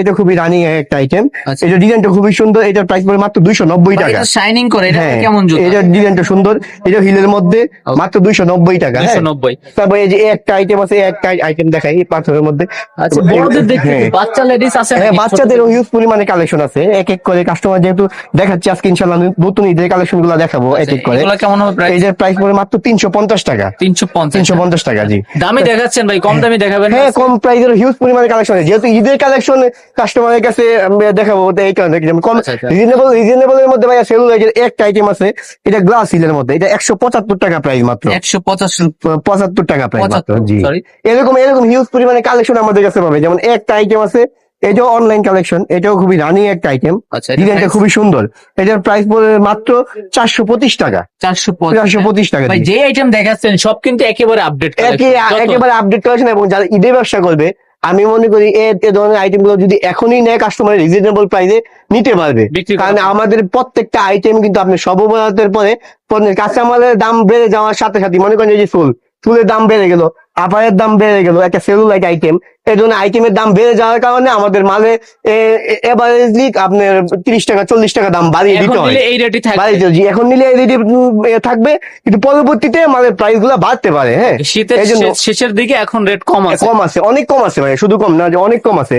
এটা খুবই রানিং একটা আইটেম। আচ্ছা। এটা ডিজাইনটা খুবই সুন্দর, এটার প্রাইস পড়ে মাত্র 290 টাকা। শাইনিং করে, এটা হ্যাঁ, কেমন জুতা? এটার ডিজাইনটা সুন্দর, এটা হিলের মধ্যে মাত্র 290 টাকা। হ্যাঁ, 290। তারপরে এই যে একটা আইটেম আছে, একটা আইটেম দেখাই পাথরের মধ্যে। আচ্ছা, বড়দের দেখতে হ্যাঁ। বাচ্চা লেডিস আছে হ্যাঁ, নাকি? বাচ্চাদের হিউজ পরিমাণে কালেকশন আছে, এক এক করে কাস্টমার যেহেতু দেখাচ্ছি আজকে ইনশাআল্লাহ নতুন ঈদের কালেকশন গুলো দেখাবো এক এক করে। এগুলো কেমন হবে প্রাইস? এটার প্রাইস পড়ে মাত্র 350 টাকা। 350 টাকা, জি। দামি দেখাচ্ছেন ভাই, কম দামি দেখাবেন না? হ্যাঁ, কম প্রাইসের হিউজ পরিমাণে কালেকশন আছে, যেহেতু ঈদের কালেকশন কাস্টমারের কাছে আমরা দেখাবো, তো এই কারণে কম আচ্ছা, আচ্ছা। রিজনেবল এর মধ্যে ভাইয়া সেলুলাইটের একটা আইটেম আছে, এটা গ্লাস হিলের মধ্যে, এটা 175 টাকা প্রাইস মাত্র। 75 টাকা প্রাইস মাত্র, জি। সরি। এরকম হিউজ পরিমাণে কালেকশন আমাদের কাছে পাবে। যেমন একটা আইটেম আছে, এটাও অনলাইন কালেকশন, এটাও খুবই রানিং একটা আইটেম। আচ্ছা, এটার ডিজাইনটা price? খুবই সুন্দর, এটার প্রাইস পড়ে মাত্র 425 টাকা। 425 টাকা, ভাই জি। যে আইটেম দেখাচ্ছেন সব কিন্তু একেবারে আপডেট একেবারে আপডেট কালেকশন, এবং যারা ঈদের ব্যবসা করবে আমি মনে করি এ ধরনের আইটেম গুলো যদি এখনই নেয়, কাস্টমার রিজনেবল প্রাইসে নিতে পারবে। বিক্রি করা কারণ যাবে। আমাদের প্রত্যেকটা আইটেম কিন্তু আপনি সর্বভারতের পরে পণ্যের কাঁচামালের দাম বেড়ে যাওয়ার সাথে সাথে, মনে করেন এই যে চুলের দাম বেড়ে গেল, আপারের দাম বেড়ে গেল, একটা সেলুলাইট আইটেম, এই ধরনের আইটেমের দাম বেড়ে যাওয়ার কারণে আমাদের মালে এভারেজলি আপনার 30 টাকা 40 টাকা দাম বাড়িয়ে এখন দিতে হয়। নিলে এই রেটই থাকবে। বাড়িয়ে দিতে, জি, এখন নিলে এই রেটে থাকবে, কিন্তু পরবর্তীতে মালের প্রাইস গুলো বাড়তে পারে। হ্যাঁ, শীতের এই জন্য শেষের দিকে এখন রেট কম আছে। কম আছে, অনেক কম আছে ভাই, শুধু কম না, যে অনেক কম আছে।